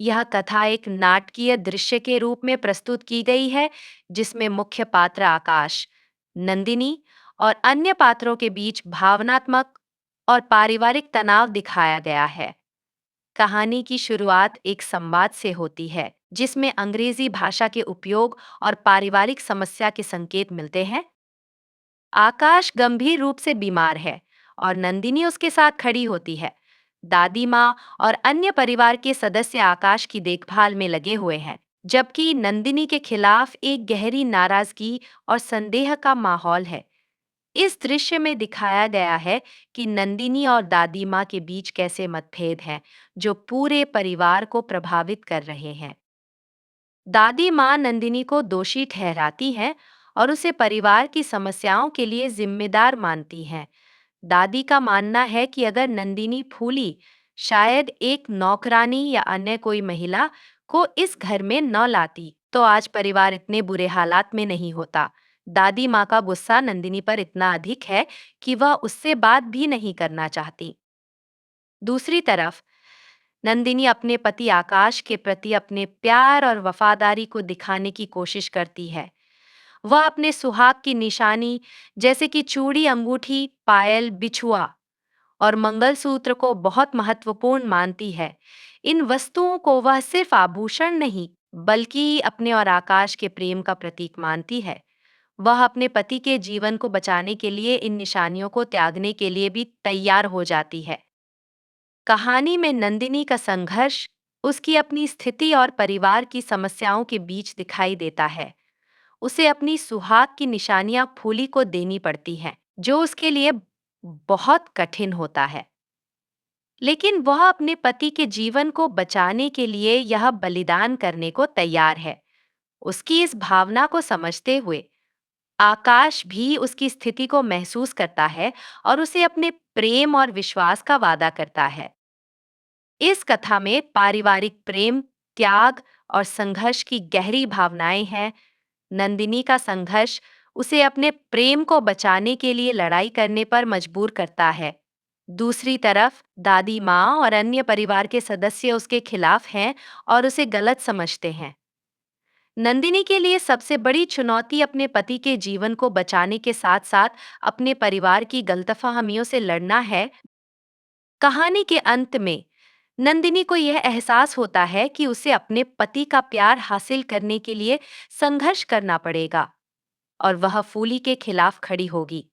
यह कथा एक नाटकीय दृश्य के रूप में प्रस्तुत की गई है, जिसमें मुख्य पात्र आकाश, नंदिनी और अन्य पात्रों के बीच भावनात्मक और पारिवारिक तनाव दिखाया गया है। कहानी की शुरुआत एक संवाद से होती है, जिसमें अंग्रेजी भाषा के उपयोग और पारिवारिक समस्या के संकेत मिलते हैं। आकाश गंभीर रूप से बीमार है और नंदिनी उसके साथ खड़ी होती है। दादी माँ और अन्य परिवार के सदस्य आकाश की देखभाल में लगे हुए हैं, जबकि नंदिनी के खिलाफ एक गहरी नाराजगी और संदेह का माहौल है। इस दृश्य में दिखाया गया है कि नंदिनी और दादी माँ के बीच कैसे मतभेद हैं, जो पूरे परिवार को प्रभावित कर रहे हैं। दादी माँ नंदिनी को दोषी ठहराती हैं और उसे परिवार की समस्याओं के लिए जिम्मेदार मानती हैं। दादी का मानना है कि अगर नंदिनी फूली शायद एक नौकरानी या अन्य कोई महिला को इस घर में न लाती, तो आज परिवार इतने बुरे हालात में नहीं होता। दादी माँ का गुस्सा नंदिनी पर इतना अधिक है कि वह उससे बात भी नहीं करना चाहती। दूसरी तरफ नंदिनी अपने पति आकाश के प्रति अपने प्यार और वफादारी को दिखाने की कोशिश करती है। वह अपने सुहाग की निशानी जैसे कि चूड़ी, अंगूठी, पायल, बिछुआ और मंगलसूत्र को बहुत महत्वपूर्ण मानती है। इन वस्तुओं को वह सिर्फ आभूषण नहीं, बल्कि अपने और आकाश के प्रेम का प्रतीक मानती है। वह अपने पति के जीवन को बचाने के लिए इन निशानियों को त्यागने के लिए भी तैयार हो जाती है। कहानी में नंदिनी का संघर्ष उसकी अपनी स्थिति और परिवार की समस्याओं के बीच दिखाई देता है। उसे अपनी सुहाग की निशानियां फूली को देनी पड़ती हैं, जो उसके लिए बहुत कठिन होता है। लेकिन वह अपने पति के जीवन को बचाने के लिए यह बलिदान करने को तैयार है। उसकी इस भावना को समझते हुए आकाश भी उसकी स्थिति को महसूस करता है और उसे अपने प्रेम और विश्वास का वादा करता है। इस कथा में पारिवारिक प्रेम, त्याग और संघर्ष की गहरी भावनाएं हैं। नंदिनी का संघर्ष उसे अपने प्रेम को बचाने के लिए लड़ाई करने पर मजबूर करता है। दूसरी तरफ दादी माँ और अन्य परिवार के सदस्य उसके खिलाफ हैं और उसे गलत समझते हैं। नंदिनी के लिए सबसे बड़ी चुनौती अपने पति के जीवन को बचाने के साथ-साथ अपने परिवार की गलतफहमियों से लड़ना है। कहानी के अंत में नंदिनी को यह एहसास होता है कि उसे अपने पति का प्यार हासिल करने के लिए संघर्ष करना पड़ेगा और वह फूली के खिलाफ खड़ी होगी।